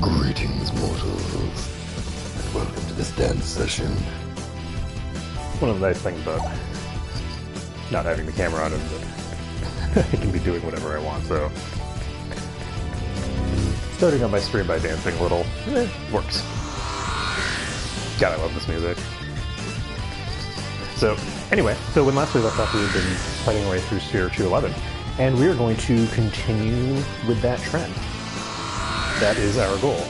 Greetings, mortals, and welcome to this dance session. One of the nice things about not having the camera on is that I can be doing whatever I want, so starting on my stream by dancing a little, works. God, I love this music. So, anyway, when last we left off, we had been fighting our way through Sphere 211, and we are going to continue with that trend. That is our goal.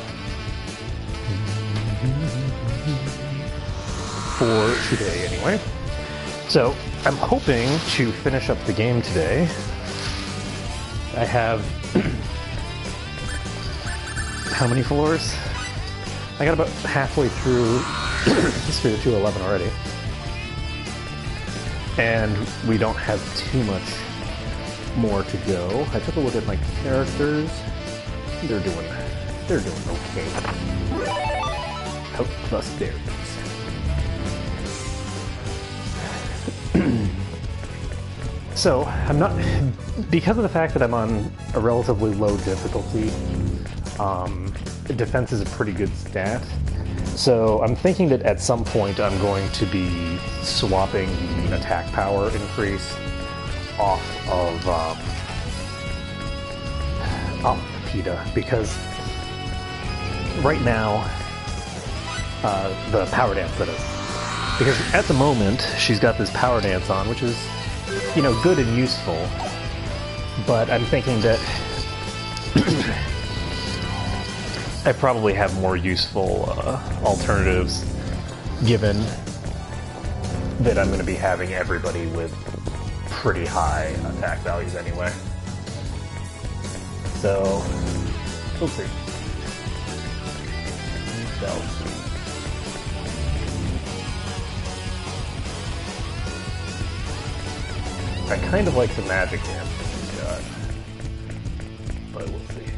For today, anyway. So, I'm hoping to finish up the game today. I have... how many floors? I got about halfway through Sphere 211 already. And we don't have too much more to go. I took a look at my characters. They're doing okay. Health plus berries. So, I'm not... because of the fact that I'm on a relatively low difficulty, defense is a pretty good stat. So, I'm thinking that at some point I'm going to be swapping the attack power increase off of PETA, because right now, the power dance that is. Because at the moment, she's got this power dance on, which is, you know, good and useful, but I'm thinking that I probably have more useful alternatives, given that I'm going to be having everybody with pretty high attack values anyway. So, we'll see. I kind of like the magic dance that she's got, but we'll see.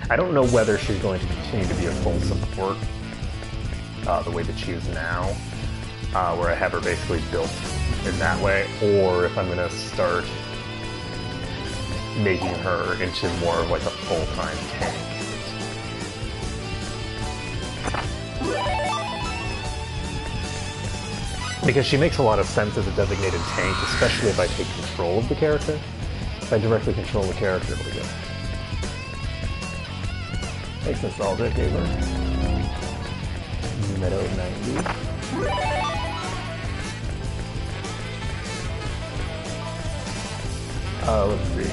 I don't know whether she's going to continue to be a full support the way that she is now, where I have her basically built in that way, or if I'm going to start making her into more of like a full-time tank. Because she makes a lot of sense as a designated tank, especially if I take control of the character. If I directly control the character, it'll be good. Thanks, Nostalgia Gamer. Meadow 90. Let's see.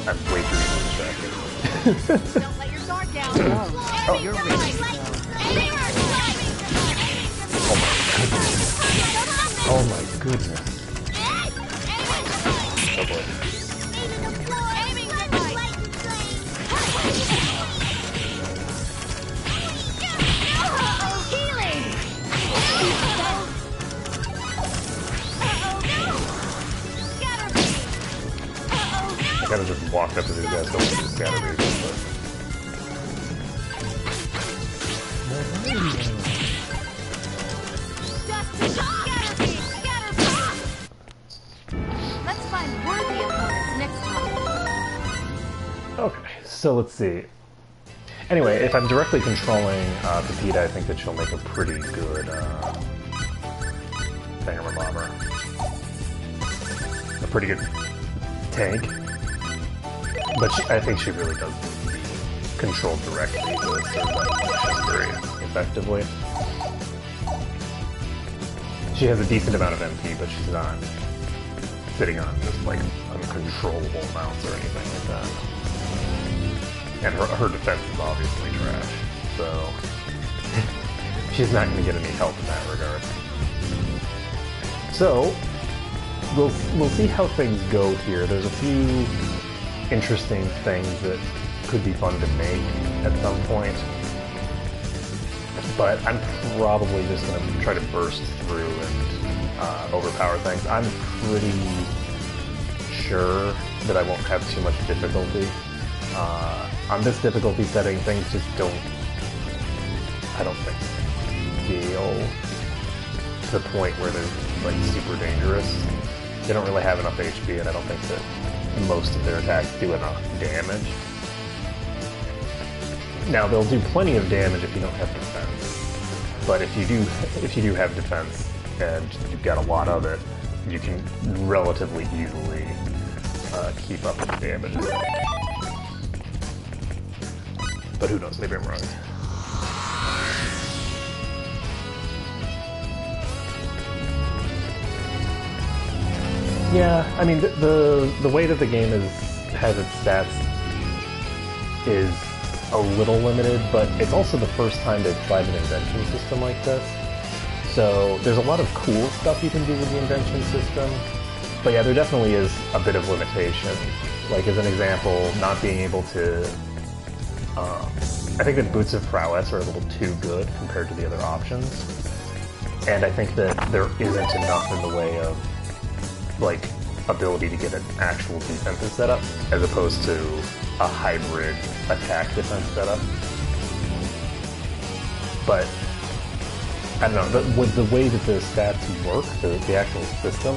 I'm way too distracted. Don't let your guard down. Oh, you're right. Oh my goodness. Oh boy. I kinda just walked up to these guys, don't do scatter regions, but... Let's find worthy opponents next time. Okay, so let's see. Anyway, if I'm directly controlling Pepita, I think that she'll make a pretty good thingamabobber. A pretty good tank. But I think she really does need to be controlled directly to serve that function very effectively. She has a decent amount of MP, but she's not sitting on just like uncontrollable amounts or anything like that. And her defense is obviously trash, so she's not going to get any help in that regard. So we'll see how things go here. There's a few interesting things that could be fun to make at some point, but I'm probably just going to try to burst through and overpower things. I'm pretty sure that I won't have too much difficulty. On this difficulty setting, things just don't, I don't think, scale to the point where they're like super dangerous. They don't really have enough HP, and I don't think that most of their attacks do enough damage. Now they'll do plenty of damage if you don't have defense, but if you do have defense and you've got a lot of it, you can relatively easily keep up with the damage. But who knows? Maybe I'm wrong. Yeah, I mean the way that the game has its stats is a little limited, but it's also the first time they've tried an invention system like this. So there's a lot of cool stuff you can do with the invention system, but yeah, there definitely is a bit of limitation. Like as an example, not being able to. I think that boots of prowess are a little too good compared to the other options, and I think that there isn't enough in the way of like ability to get an actual defensive setup as opposed to a hybrid attack defense setup. But I don't know, with the way that the stats work, the actual system,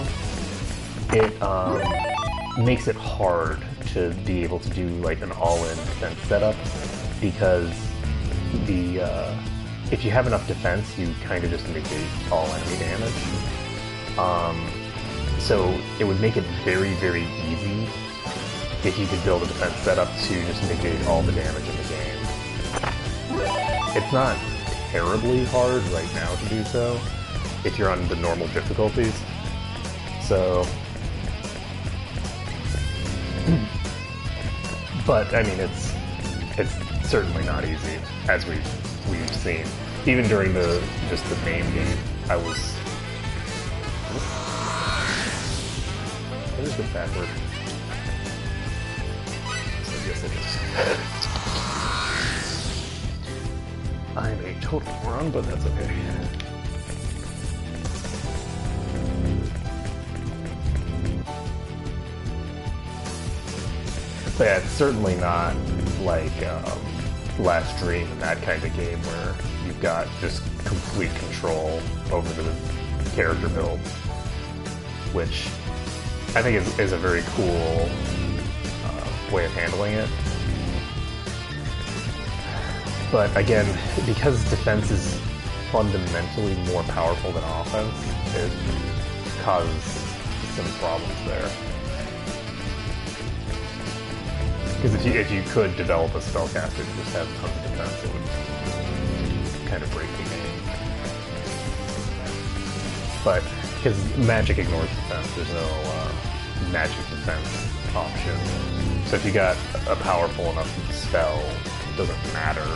it makes it hard to be able to do like an all-in defense setup, because if you have enough defense, you kind of just negate all enemy damage. So it would make it very, very easy if you could build a defense setup to just negate all the damage in the game. It's not terribly hard right now to do so if you're on the normal difficulties. So, but I mean, it's certainly not easy, as we've seen. Even during the main game, I was. Where's the backward? So yes, it is. I'm a total moron, but that's okay. But yeah, it's certainly not like Last Dream and that kind of game where you've got just complete control over the character build, which I think is a very cool way of handling it. But again, because defense is fundamentally more powerful than offense, it causes some problems there. Because if you could develop a spellcaster to just have tons of defense, it would kind of break the game. But because magic ignores defense, there's no magic defense option. So if you got a powerful enough spell, it doesn't matter.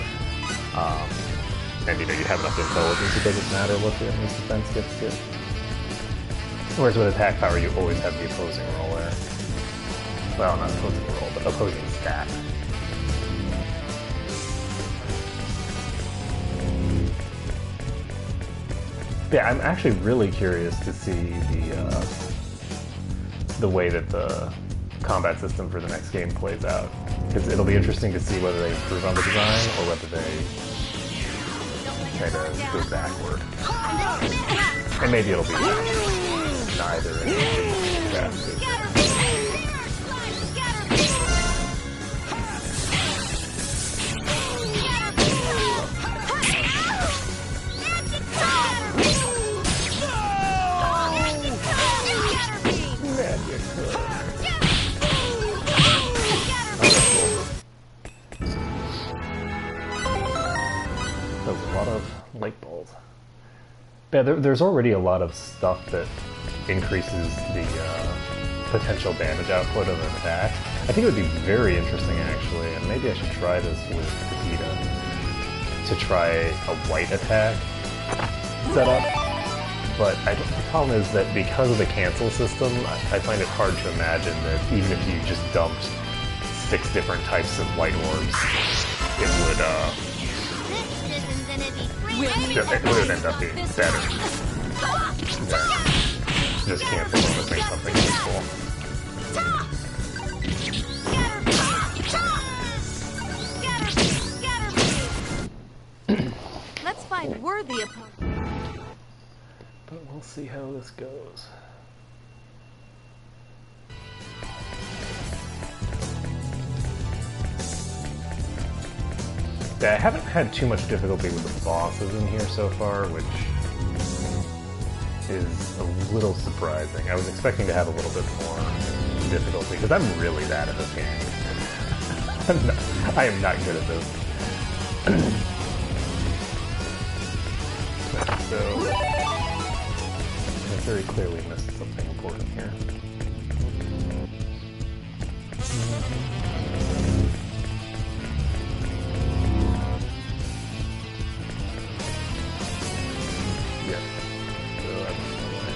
And you have enough intelligence, it doesn't matter what the enemy's defense gets to. Whereas with attack power, you always have the opposing roller. Well, not opposing roll, but opposing stat. Yeah, I'm actually really curious to see the way that the combat system for the next game plays out, because it'll be interesting to see whether they improve on the design or whether they kind of go backward. And maybe it'll be neither. Light balls. Yeah, there's already a lot of stuff that increases the potential damage output of an attack. I think it would be very interesting, actually, and maybe I should try this with Vegeta, to try a white attack setup. But the problem is that because of the cancel system, I find it hard to imagine that even if you just dumped 6 different types of white orbs, it would it would end up being better than just cancel them and make something useful. Let's find worthy opponents. But we'll see how this goes. Yeah, I haven't had too much difficulty with the bosses in here so far, which is a little surprising. I was expecting to have a little bit more difficulty, because I'm really bad at this game. I am not good at this. So, I very clearly missed something important here. Yes. So that's the way.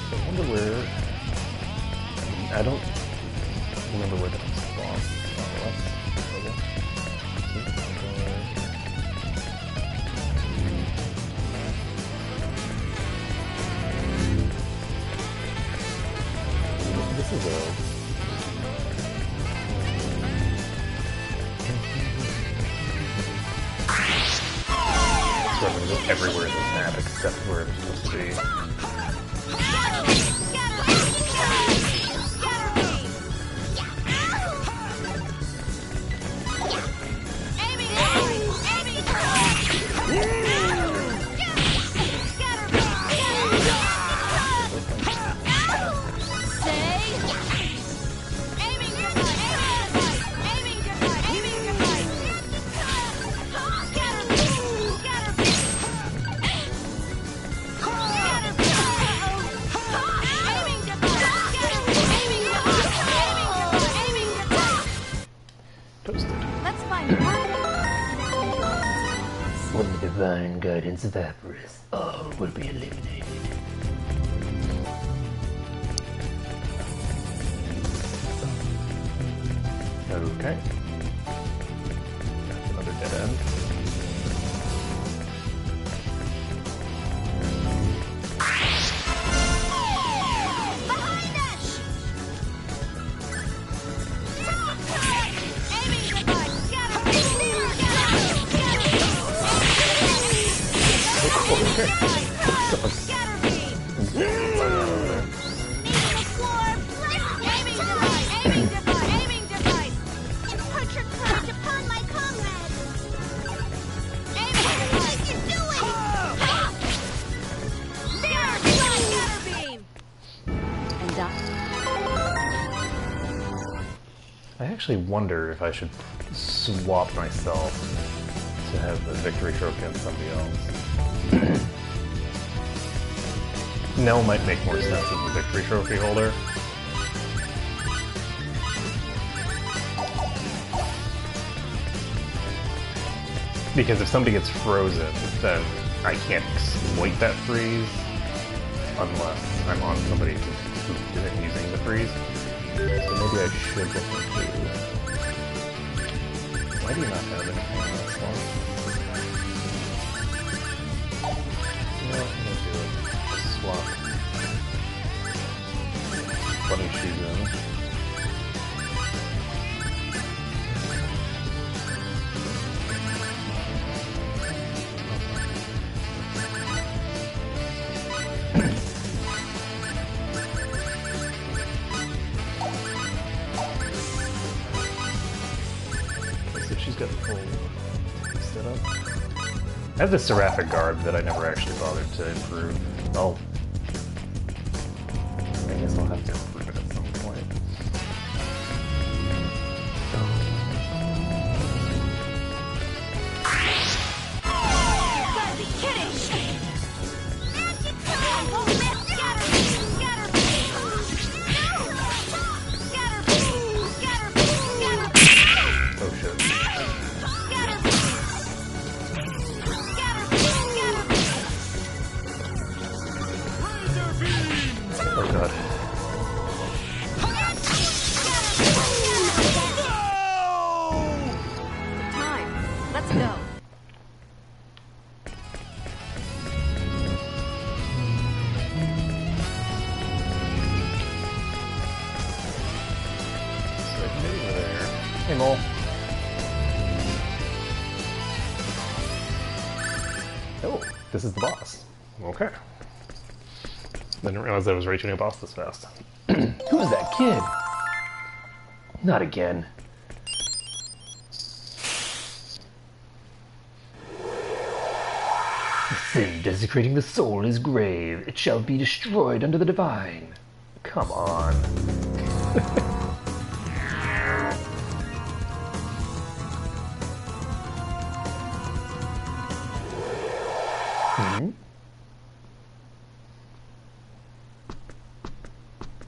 So I wonder where... I don't remember where that was from. This is a... So I'm gonna go everywhere in this map except where it's supposed to be. Let's find When the divine guidance evaporates, all will be eliminated. Okay. That's another dead end. I actually wonder if I should swap myself to have the victory trophy on somebody else. Nell might make more sense as the victory trophy holder. Because if somebody gets frozen, then I can't exploit that freeze unless I'm on somebody who isn't using the freeze. So maybe I should look into... Why do you not have anything on this one? No, I'm gonna do it. Just swap bunny shoes in. Got full setup. I have the Seraphic Garb that I never actually bothered to improve. Oh, I guess I'll have to improve it at some point. Gotta be kidding! Oh shit. Oh god. Time. Let's go. So I can get over there. Hey, Mole. Oh. This is the boss. Okay. Didn't realize I was reaching a boss this fast. Who's that kid? Not again. Sin desecrating the soul is grave. It shall be destroyed under the divine. Come on.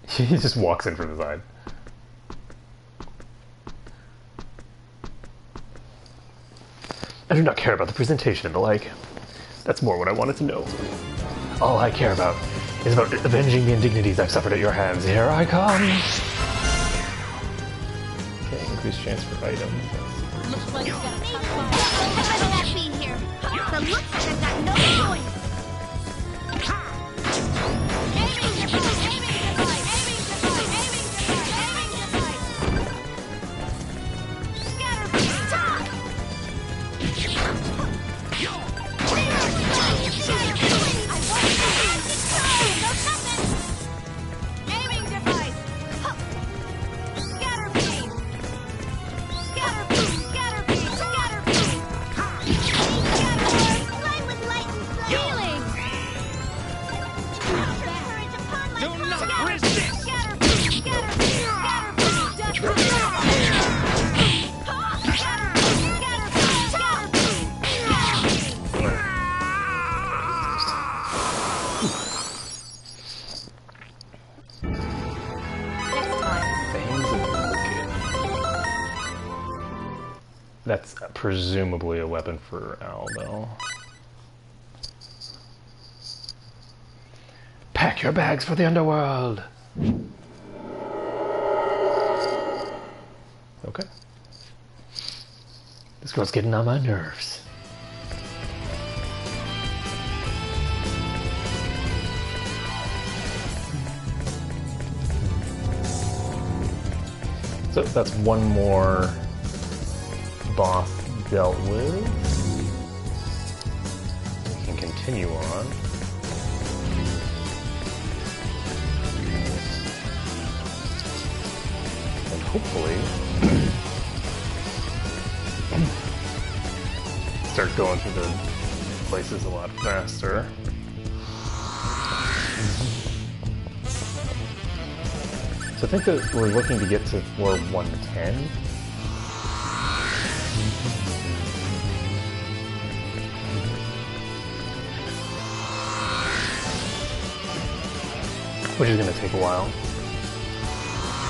He just walks in from the side. I do not care about the presentation and the like. That's more what I wanted to know. All I care about is about avenging the indignities I've suffered at your hands. Here I come! Okay, increased chance for items. Looks like you got a tough one. Better not be here. The looks like I've got no choice. Aiming device, aiming device, aiming device, aiming device, aiming device. Scatter beam. Stop! Aiming device. Scatter beam. Scatter beam. Scatter beam. Scatter beam. Light with light and healing. Courage upon my resist. Scatter beam. Scatter beam. Scatter beam. Scatter beam. That's presumably a weapon for Aldo. Pack your bags for the underworld! Okay. This girl's getting on my nerves. So that's one more boss dealt with. We can continue on. And hopefully start going through the places a lot faster. So I think that we're looking to get to floor 110. Which is going to take a while.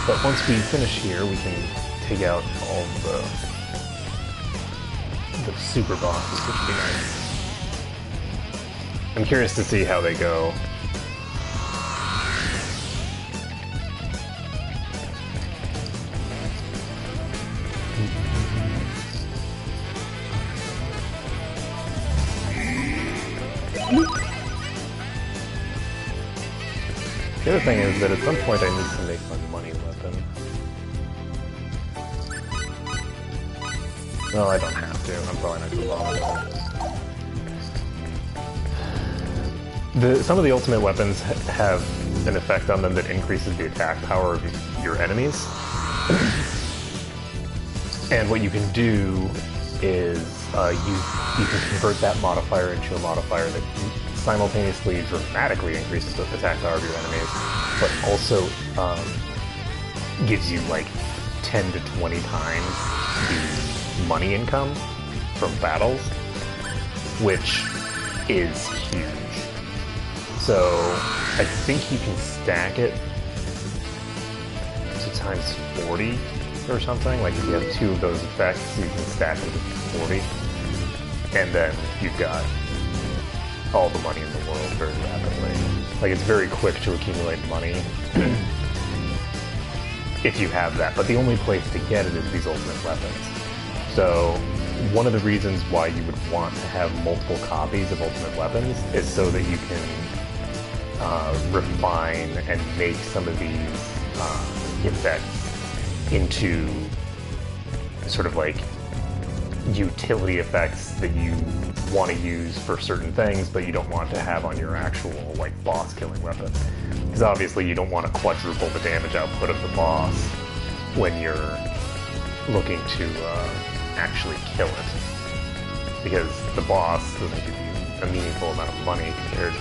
But once we finish here, we can take out all the super bosses, which would be nice. I'm curious to see how they go. The other thing is that at some point I need to make my money weapon. Well, I don't have to. I'm probably not going to bother. Some of the ultimate weapons have an effect on them that increases the attack power of your enemies. And what you can do is you can convert that modifier into a modifier that simultaneously dramatically increases the attack power of your enemies, but also gives you like 10 to 20 times the money income from battles, which is huge. So I think you can stack it to times 40 or something. Like if you have two of those effects, you can stack it to 40, and then you've got all the money in the world very rapidly. Like, it's very quick to accumulate money if you have that, but the only place to get it is these ultimate weapons. So one of the reasons why you would want to have multiple copies of ultimate weapons is so that you can refine and make some of these effects into sort of like utility effects that you want to use for certain things, but you don't want to have on your actual like boss killing weapon. Because obviously you don't want to quadruple the damage output of the boss when you're looking to actually kill it. Because the boss doesn't give you a meaningful amount of money compared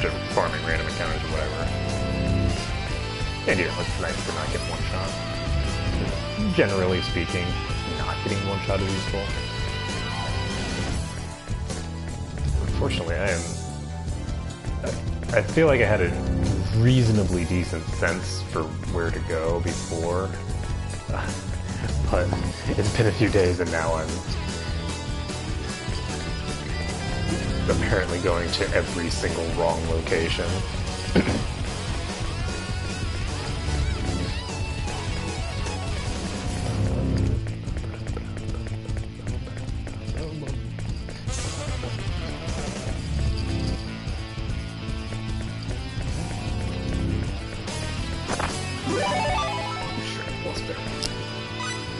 to farming random encounters or whatever. And you know, it's nice to not get one shot. Generally speaking, not getting one shot is useful. Unfortunately, I feel like I had a reasonably decent sense for where to go before, but it's been a few days and now I'm apparently going to every single wrong location.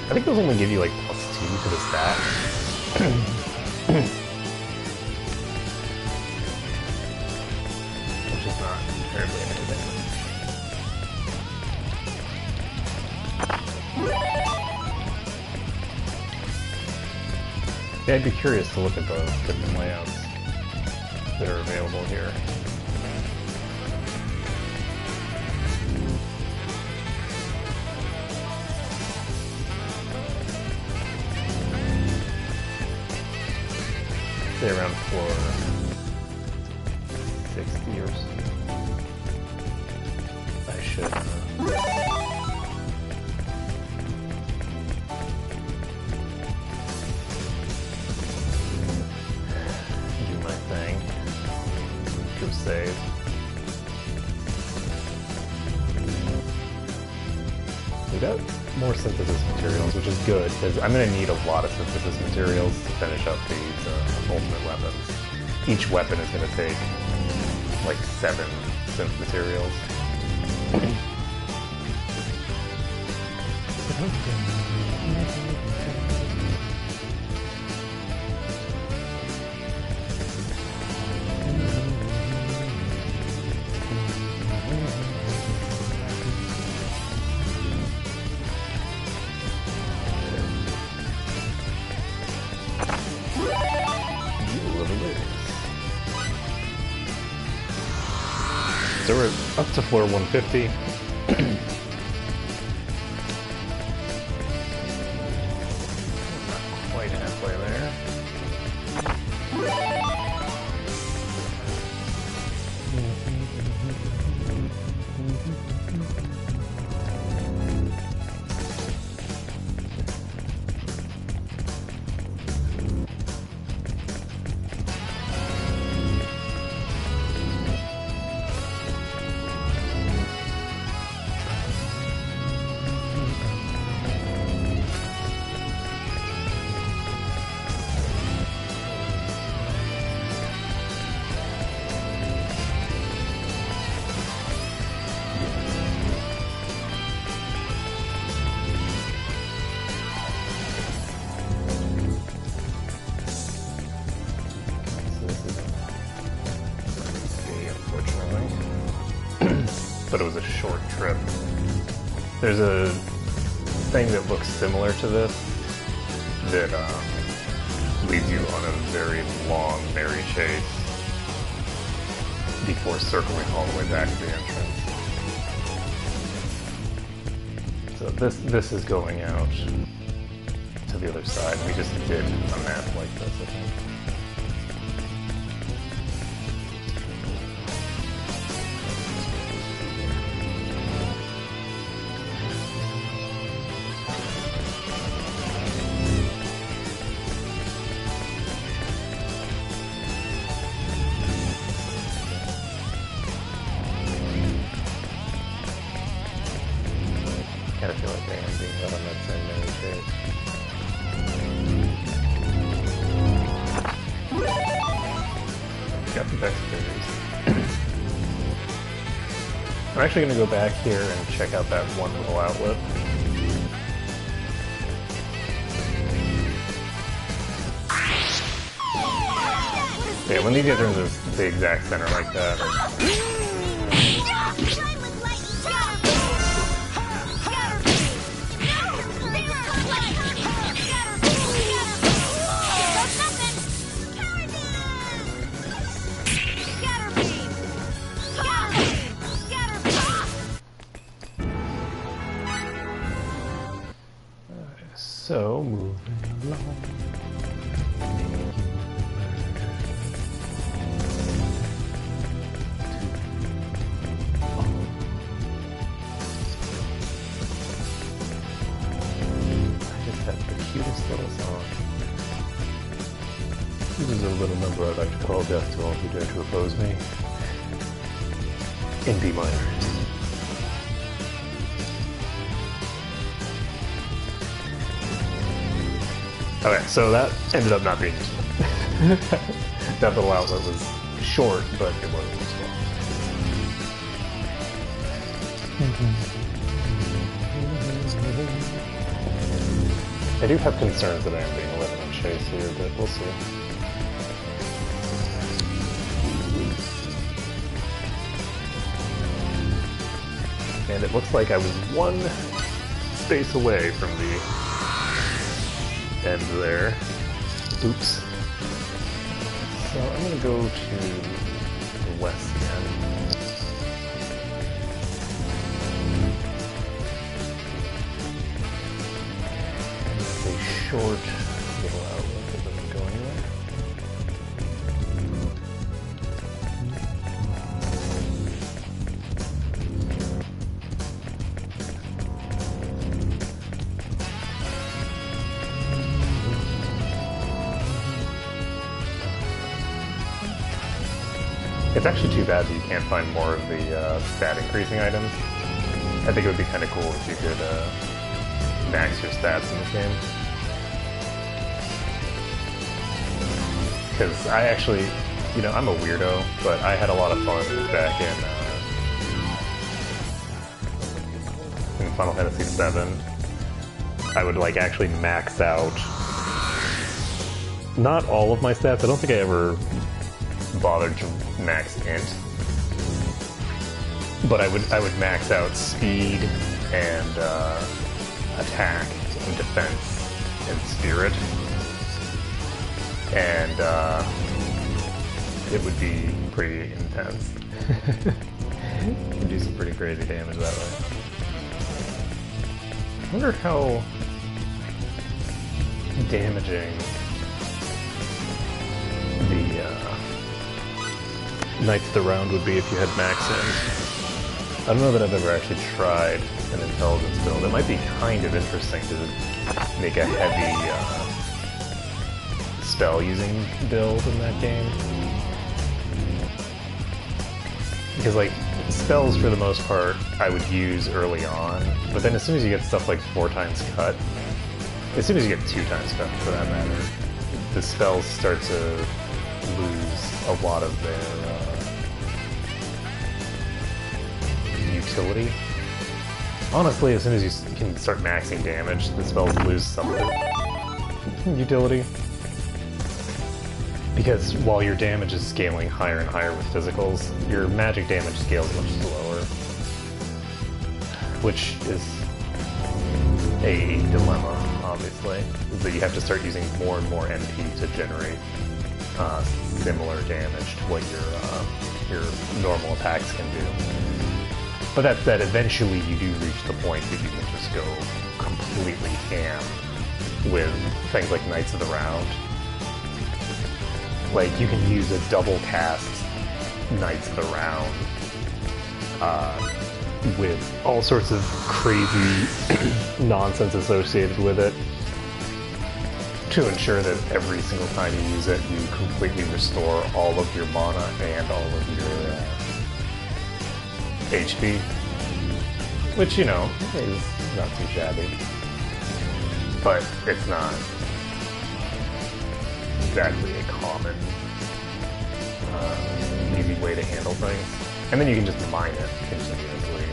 I think those only give you like +2 to the stat. Which is not terribly anything. Yeah, I'd be curious to look at the different layouts that are available here. Say around 460 or so. I should. Do my thing. Go save. We got more synthesis materials, which is good, because I'm going to need a lot of synthesis materials to finish up these ultimate weapons. Each weapon is going to take like 7 synth materials. So we're up to floor 150. Not quite halfway there. But it was a short trip. There's a thing that looks similar to this that leads you on a very long, merry chase before circling all the way back to the entrance. So this is going out to the other side. We just did a map like this, I think. I feel like I am being held on that same many chase. Got the dexterities. I'm actually going to go back here and check out that one little outlet. Yeah, when these guys are in the exact center like that. So, moving along. I just had the cutest little song. This is a little number I'd like to call death to all who dare to oppose me. In B minor. Okay, so that ended up not being useful. That little outlet was short, but it wasn't useful. I do have concerns that I am being a little on chase here, but we'll see. And it looks like I was one space away from the end there. Oops. So I'm gonna go to the west end. And it's a short little outlet that doesn't go anywhere. It's actually too bad that you can't find more of the stat increasing items. I think it would be kind of cool if you could max your stats in this game. Because I actually, you know, I'm a weirdo, but I had a lot of fun back in Final Fantasy VII. I would like actually max out not all of my stats. I don't think I ever bothered to max int, but I would max out speed and attack and defense and spirit, and it would be pretty intense. You can do some pretty crazy damage that way. I wonder how damaging the Knights of the Round would be if you had max in. I don't know that I've ever actually tried an intelligence build. It might be kind of interesting to make a heavy spell using build in that game. Because like spells for the most part I would use early on, but then as soon as you get stuff like 4 times cut, as soon as you get 2 times cut for that matter, the spells start to lose a lot of their utility. Honestly, as soon as you can start maxing damage, the spells lose some of their utility. Because while your damage is scaling higher and higher with physicals, your magic damage scales much slower. Which is a dilemma, obviously, is that you have to start using more and more MP to generate similar damage to what your normal attacks can do. But that said, eventually you do reach the point that you can just go completely ham with things like Knights of the Round. Like, you can use a double cast Knights of the Round with all sorts of crazy nonsense associated with it to ensure that every single time you use it, you completely restore all of your mana and all of your HP, which, you know, is not too shabby, but it's not exactly a common, easy way to handle things. And then you can just mine it continuously.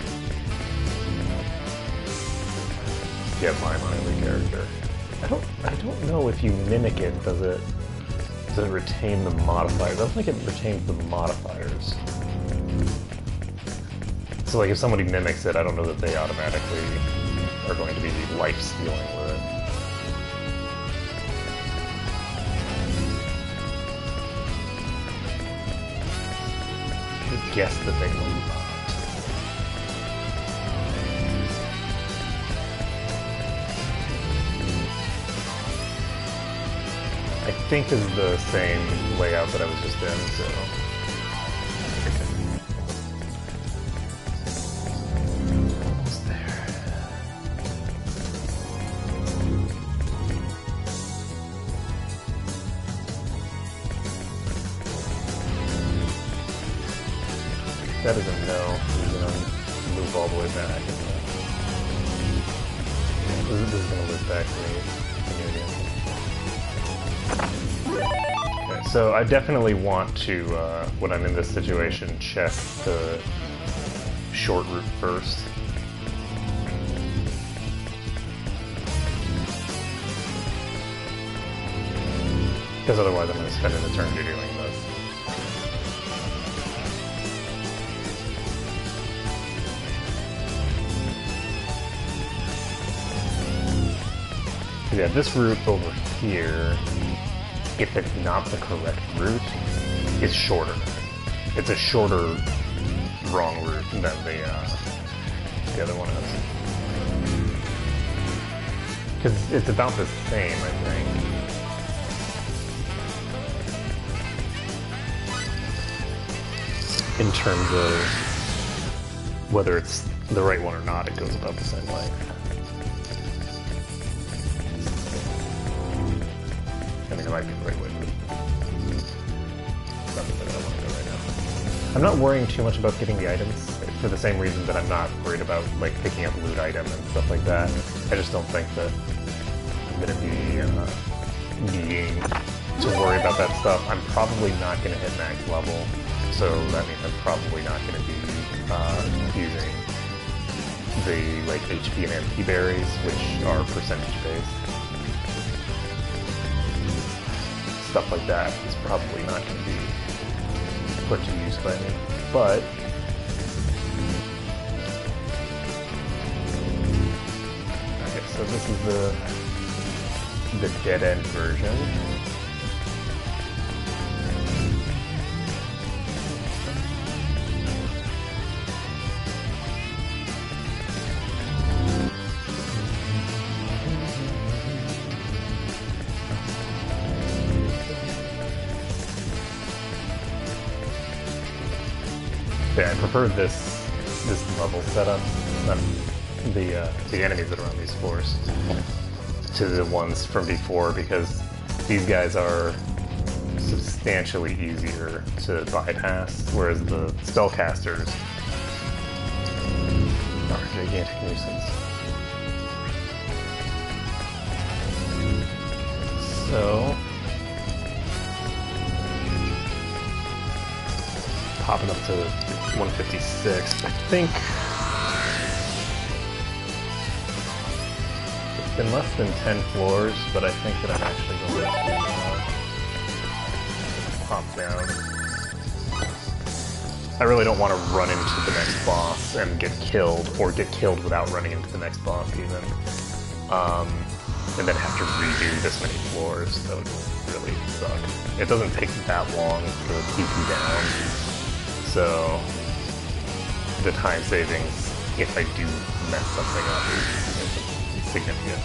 You have mine on every character. I don't know if you mimic it, does Does it retain the modifiers? I don't think it retains the modifiers. So like if somebody mimics it, I don't know that they automatically are going to be life-stealing with it. I could guess that they will not. I think this is the same layout that I was just in, so... Almost there. That is a no. We're gonna move all the way back. This is gonna loop back to me. Okay, so I definitely want to, when I'm in this situation, check the short route first. Because otherwise I'm going to spend an eternity doing this. Yeah, this route over here, if it's not the correct route, is shorter. It's a shorter wrong route than the other one is. Because it's about the same, I think. In terms of whether it's the right one or not, it goes about the same way. I think it might be the right way. It's not the way that I want to go right now. I'm not worrying too much about getting the items for the same reason that I'm not worried about like picking up loot item and stuff like that. I just don't think that I'm going to be needing to worry about that stuff. I'm probably not going to hit max level, so that means I'm probably not going to be using the like HP and MP berries, which are percentage based. Stuff like that is probably not going to be put to use by me, but okay, so this is the dead end version. Yeah, I prefer this level setup, the enemies that are on these floors, to the ones from before, because these guys are substantially easier to bypass, whereas the spellcasters are a gigantic nuisance. So popping up to 156. I think it's been less than 10 floors, but I think that I'm actually going to pop down. I really don't want to run into the next boss and get killed, or get killed without running into the next boss even. And then have to redo this many floors. That would really suck. It doesn't take that long to TP down. So the time savings, if I do mess something up, is significant.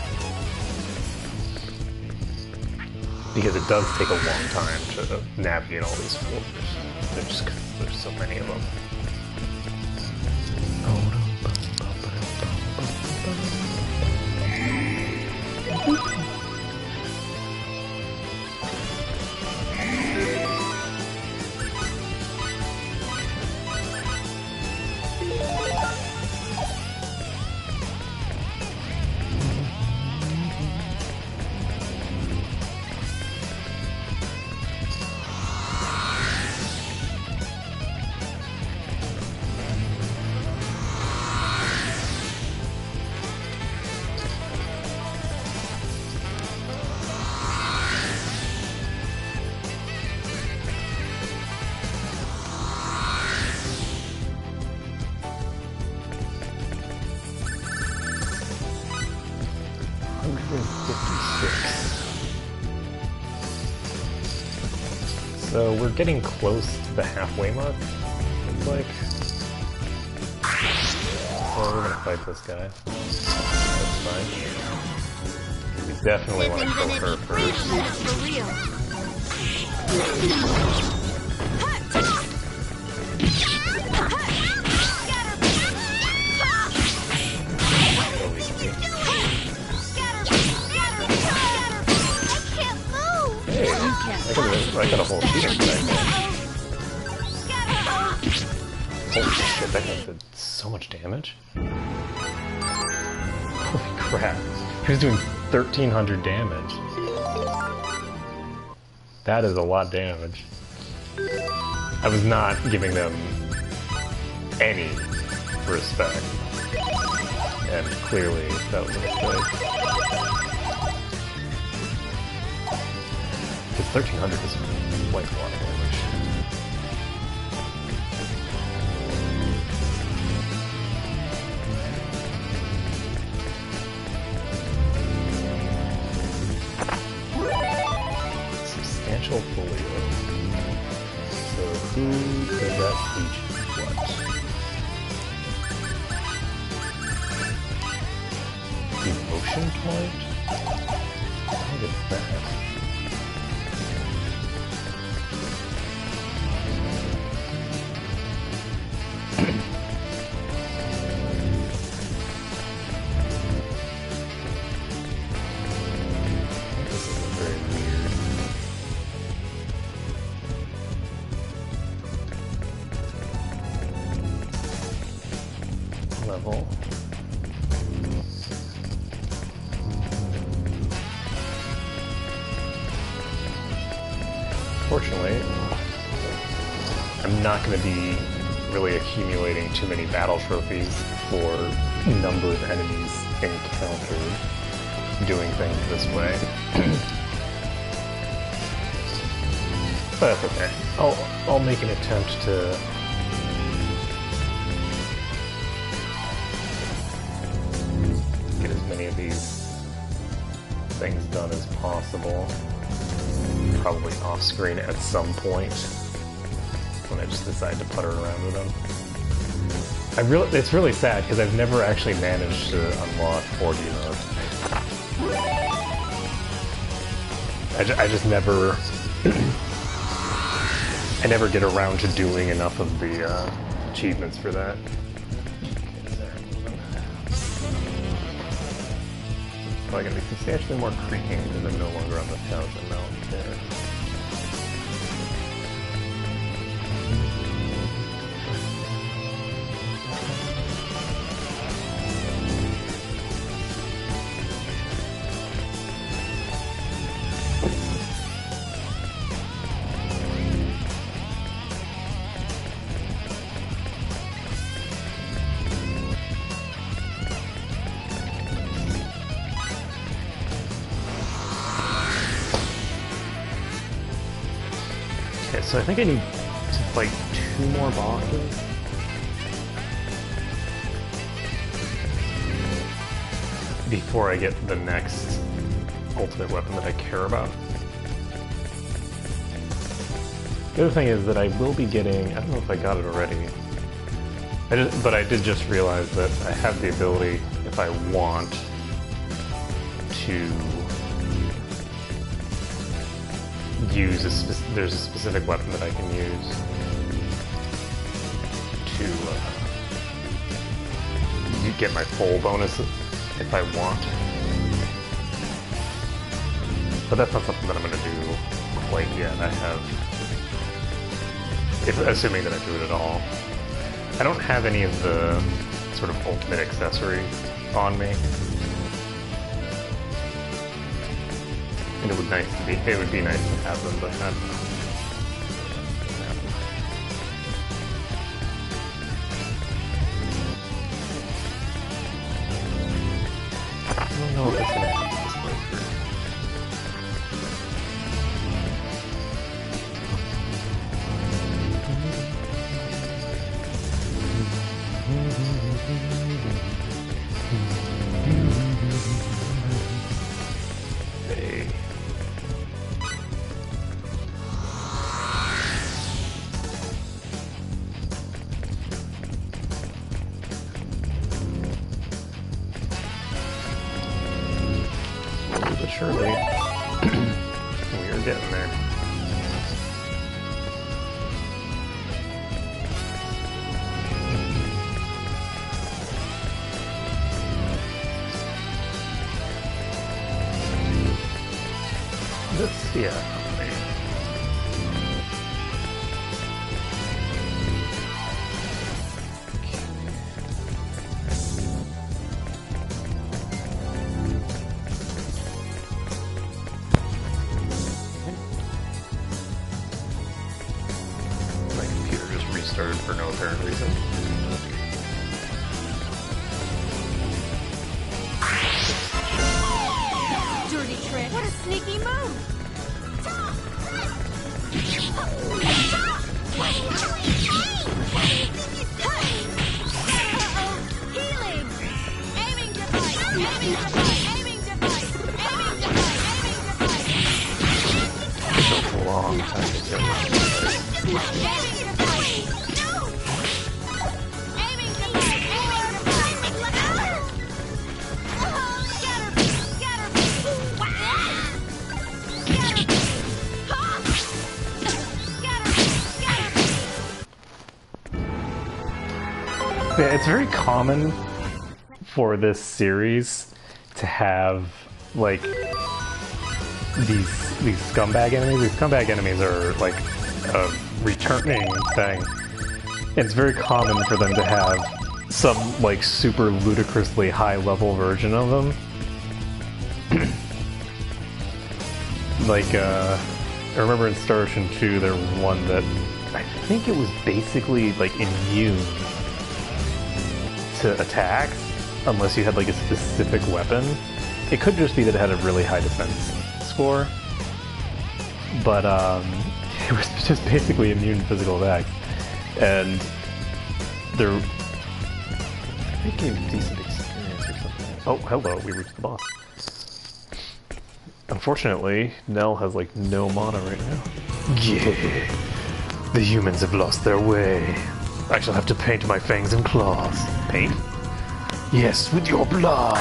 Because it does take a long time to navigate all these floors. Just because there's so many of them. 156. So we're getting close to the halfway mark, looks like. So we're gonna fight this guy. That's fine. We definitely want to kill her first. For real. I got a whole shooting back there. Holy shit, that guy did so much damage. Holy crap. He was doing 1,300 damage. That is a lot of damage. I was not giving them any respect. And clearly that was a mistake. Because 1,300 is quite a lot of damage. Substantial folio. So who does that teach what? Emotion point? What is that? Level. Fortunately, I'm not going to be really accumulating too many battle trophies for number of enemies encountered doing things this way. But that's okay. I'll make an attempt to get as many of these things done as possible. Probably off screen at some point when I just decide to putter around with them. It's really sad because I've never actually managed to unlock 4D mode. I just never I never get around to doing enough of the achievements for that. Probably gonna be substantially more creaking because I'm no longer on the 1,000 mount there. So I think I need to fight 2 more bosses. Before I get the next ultimate weapon that I care about. The other thing is that I will be getting, I don't know if I got it already, but I did just realize that I have the ability, if I want, to use there's a specific weapon that I can use to get my full bonus if I want. But that's not something that I'm going to do quite yet. I have, assuming that I do it at all. I don't have any of the sort of ultimate accessories on me. And it would be nice to have them, but not. I don't know if it's gonna happen this playthrough. slowly but surely, we are getting there. This, yeah. My computer just restarted for no apparent reason. Dirty trick. What a sneaky move. Healing. Aiming device. Aiming device. Aiming device. Aiming device. Aiming device. It took a long time to get this. Aiming device. No. Aiming device. Aiming device. Scatter. Scatter. Yeah, it's very common for this series to have like these scumbag enemies. These scumbag enemies are like a returning thing. It's very common for them to have some like super ludicrously high level version of them. Like I remember in Star Ocean 2 there was one that I think it was basically like immune to attacks unless you had like a specific weapon. It could just be that it had a really high defense score, but it was just basically immune to physical attacks, and I think it gave decent experience or something. Oh, hello, we reached the boss. Unfortunately, Nell has like no mana right now. Yeah, the humans have lost their way. I shall have to paint my fangs and claws. Paint? Yes, with your blood.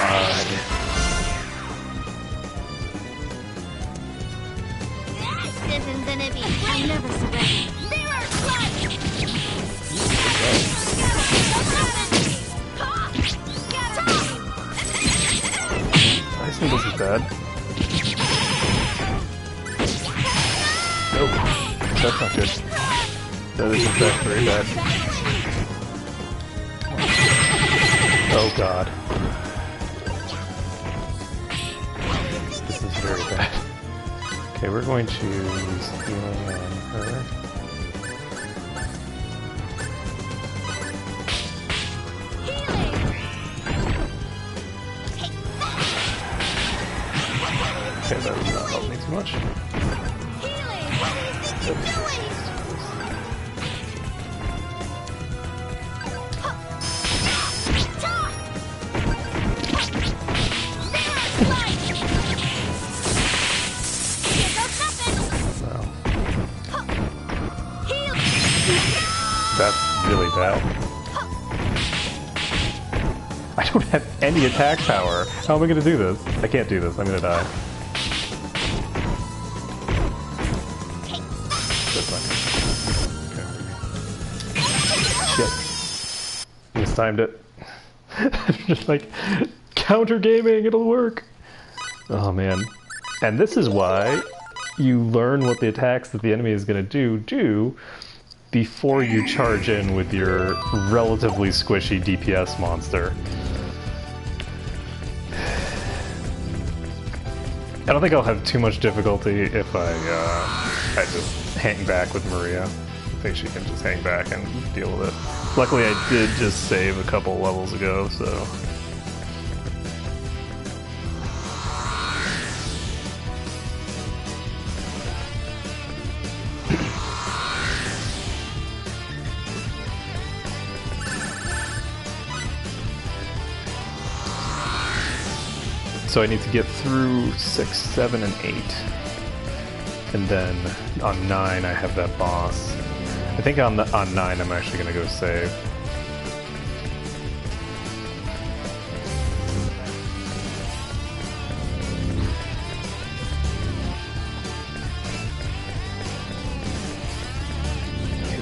This isn't gonna be. I'll never surrender. Mirror slide. Ice Needles is bad. Nope. That's not good. That is in fact very bad. Oh god. This is very bad. Okay, we're going to use healing on her. Okay, that does not help me too much. That's really bad. I don't have any attack power. How am I going to do this? I can't do this. I'm going to die. That's not good. Okay. Shit. Mistimed it. I'm just like, counter gaming, it'll work. Oh man. And this is why you learn what the attacks that the enemy is going to do before you charge in with your relatively squishy DPS monster. I don't think I'll have too much difficulty if I just hang back with Maria. I think she can just hang back and deal with it. Luckily I did just save a couple levels ago, so... So I need to get through 6, 7, and 8. And then on 9 I have that boss. I think on 9 I'm actually going to go save.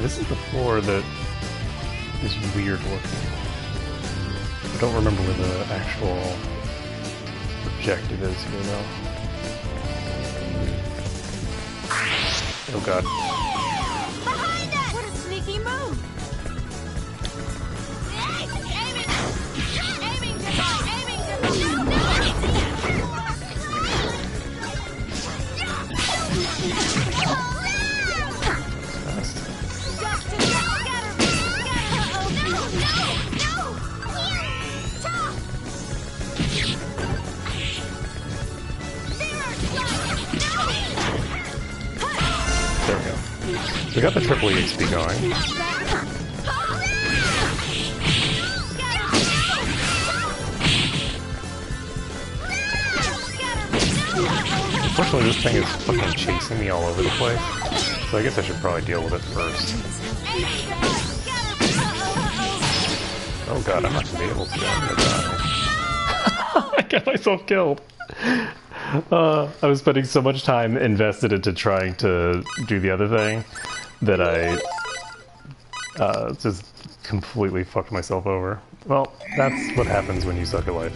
This is the floor that is weird looking. I don't remember where the actual objective is here though. Oh god. Behind us! What a sneaky move! Aiming device! Aiming device! Fast. There we go. We got the triple EXP going. Unfortunately, this thing is fucking chasing me all over the place, so I guess I should probably deal with it first. Oh god, I'm not gonna be able to. I'm gonna die. I got myself killed. I was spending so much time invested into trying to do the other thing that I just completely fucked myself over. Well, that's what happens when you suck at life.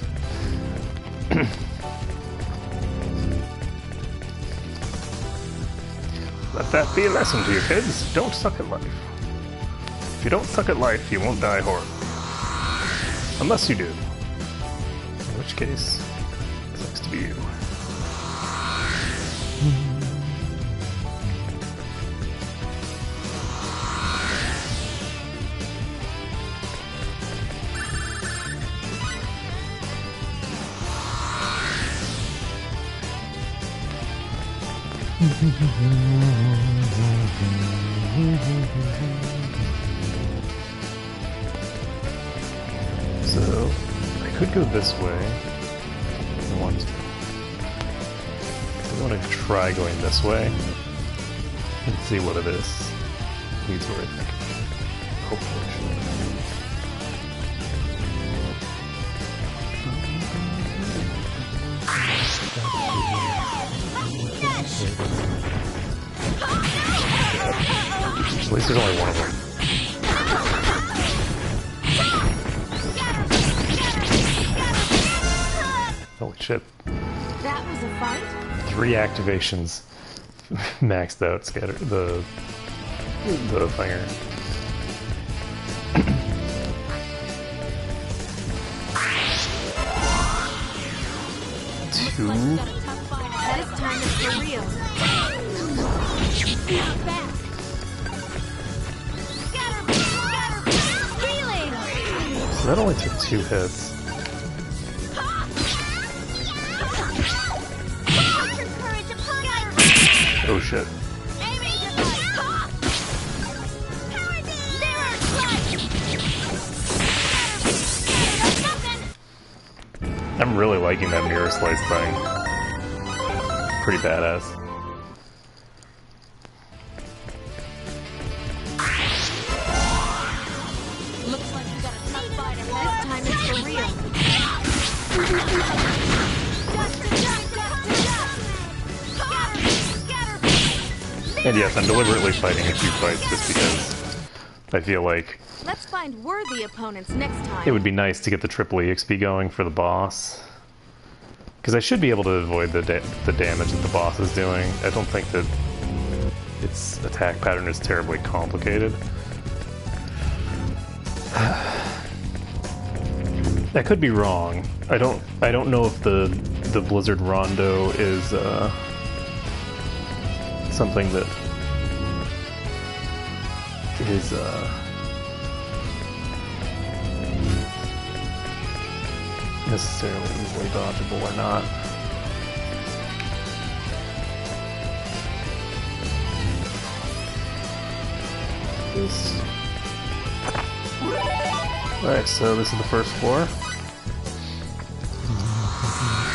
Let that be a lesson to your kids. Don't suck at life. If you don't suck at life, you won't die horribly. Unless you do. In which case, it sucks to be you. So, I could go this way. I want to try going this way and see what it is. Leads where I think. Hopefully it should. At least there's only one of them. Holy shit. That was a fight? 3 activations maxed out scatter the finger. Two. This time it's for real. Back. Healing. So that only took 2 hits. Oh shit. I'm really liking that mirror slice thing. Pretty badass. Looks like you got a tough fight ahead. This time it's for real. And yes, I'm deliberately fighting a few fights just because I feel like Let's find worthy opponents next time. it would be nice to get the triple EXP going for the boss. Because I should be able to avoid the damage that the boss is doing. I don't think that its attack pattern is terribly complicated. I could be wrong. I don't know if the Blizzard Rondo is something that is necessarily easily dodgeable or not. This. Alright, so this is the first floor.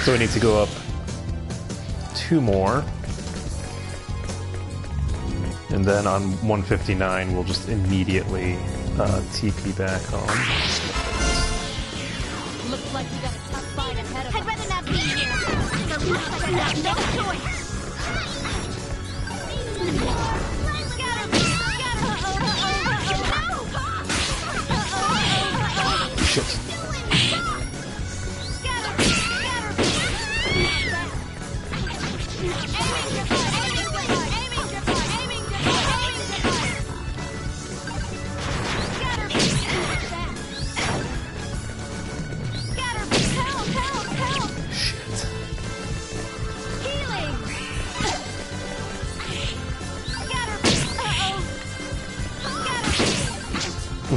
So we need to go up 2 more. And then on 159, we'll just immediately TP back home. Looks like you got a tough fight ahead of us. I'd rather not be here. So looks like I got no choice.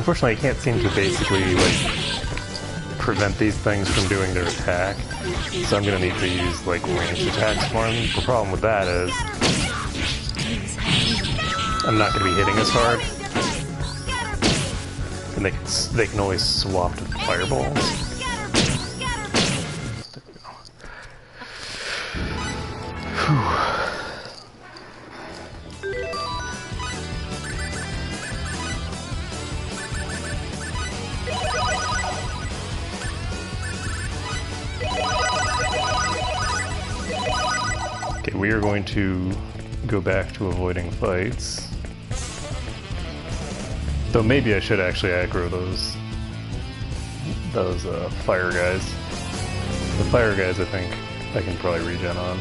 Unfortunately, I can't seem to basically, like, prevent these things from doing their attack. So I'm gonna need to use, like, ranged attacks for them. The problem with that is I'm not gonna be hitting as hard. And they can always swap to fireballs. Whew. Okay, we are going to go back to avoiding fights. Though maybe I should actually aggro those fire guys. The fire guys I think I can probably regen on.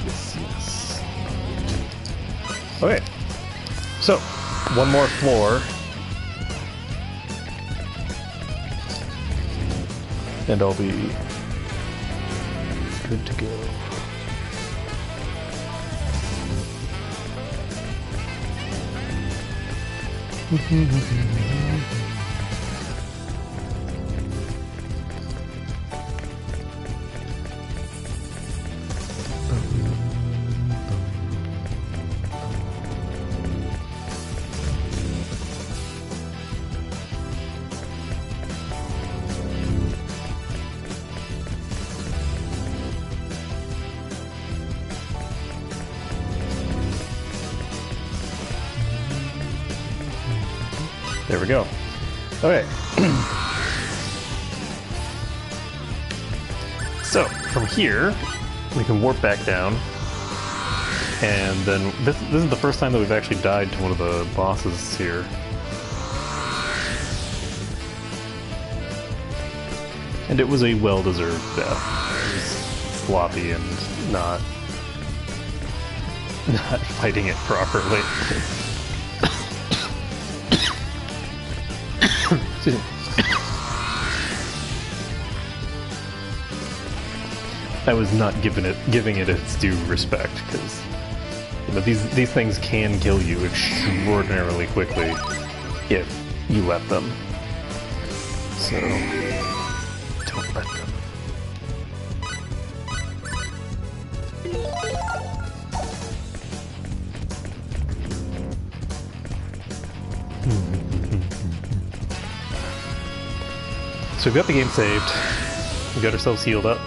Yes. Okay, so one more floor. And I'll be good to go. There we go. Okay. So, from here, we can warp back down. And then, this is the first time that we've actually died to one of the bosses here. And it was a well-deserved death. It was sloppy and not fighting it properly. I was not giving it its due respect, because you know, these things can kill you extraordinarily quickly if you let them. So don't let them. So we've got the game saved. We got ourselves healed up.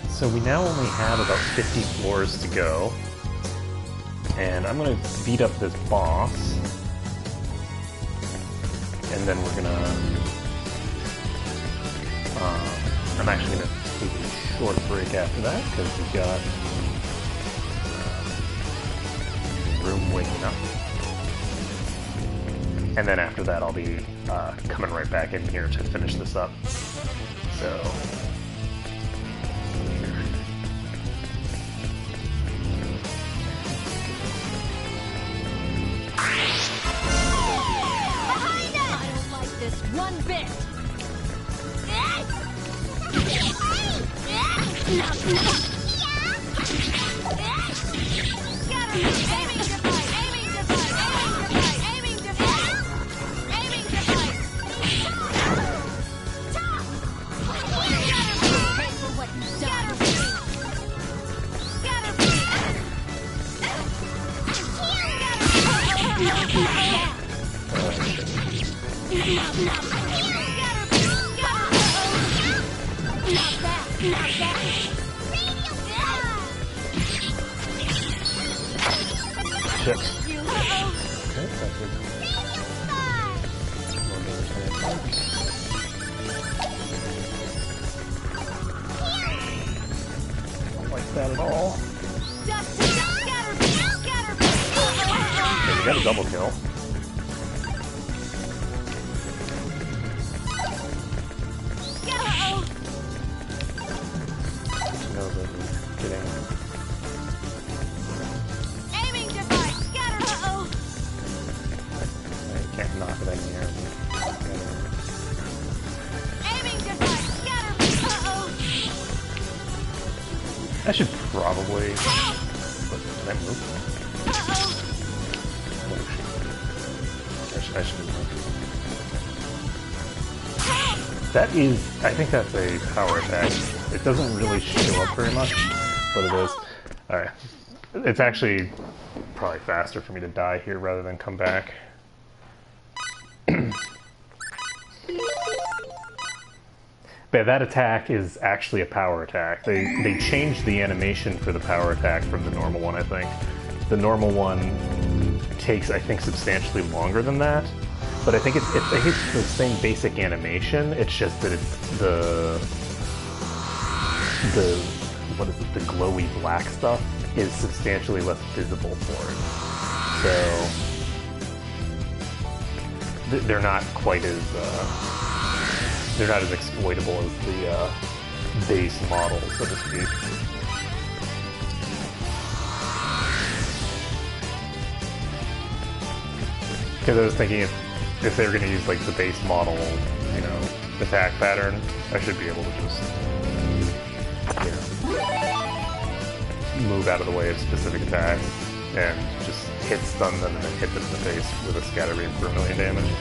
So we now only have about 50 floors to go. And I'm going to beat up this boss. And then we're going to... I'm actually going to take a short break after that, because we've got room waking up. And then after that I'll be coming right back in here to finish this up. So... One bit. That at all. Die! double kill. Uh-oh. Know that he's getting... Aiming device. Scatter. Uh-oh. You can't knock it in the air. Aiming device. Scatter. Uh-oh. I should probably... Can I move? Uh-oh. Oh, shit. I should move. That is... I think that's a power attack. It doesn't really show up very much, but it is. Alright. It's actually probably faster for me to die here rather than come back. But that attack is actually a power attack. They changed the animation for the power attack from the normal one, I think. The normal one takes, I think, substantially longer than that. But I think it's the same basic animation. It's just that it's the what is it? The glowy black stuff is substantially less visible for it. So they're not quite as they're not as exploitable as the base model, so to speak. Because I was thinking if they were going to use like the base model, you know, attack pattern, I should be able to just, you know, move out of the way of specific attacks and just hit stun them and then hit them in the face with a scatter beam for 1,000,000 damage.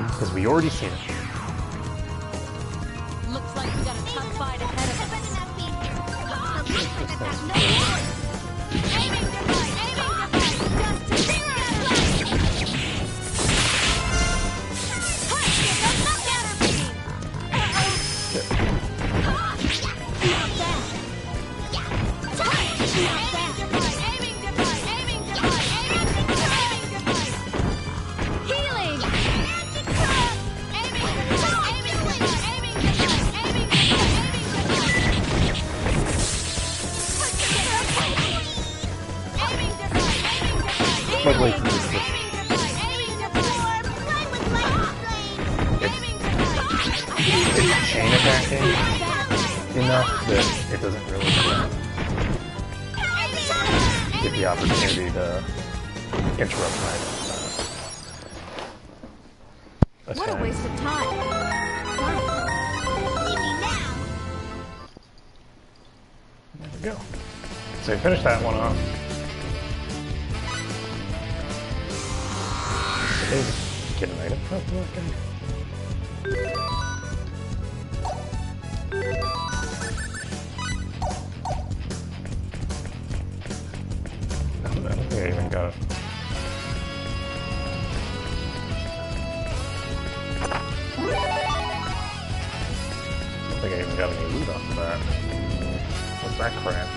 Because we already seen it. Looks like we got a tough fight ahead of us. Aiming device. Aiming device. Just to zero. Scatter beam. Not bad. Aiming device. Aiming device. Aiming device. Aiming device. Healing. But wait, it's chain attacking enough that it doesn't really get the opportunity to interrupt my What a waste of time. There we go. So we finished that one off. Get an item from that guy. I don't think I even got it. I don't think I even got any loot off of that. What's that crap?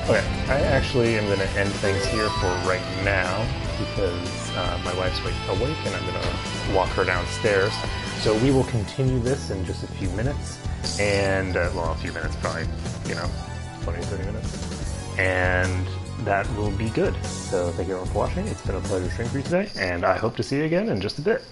Okay, I actually am going to end things here for right now because my wife's awake and I'm going to walk her downstairs. So we will continue this in just a few minutes, and, well, a few minutes, probably, you know, 20 to 30 minutes. And that will be good. So thank you all for watching. It's been a pleasure streaming for you today, and I hope to see you again in just a bit.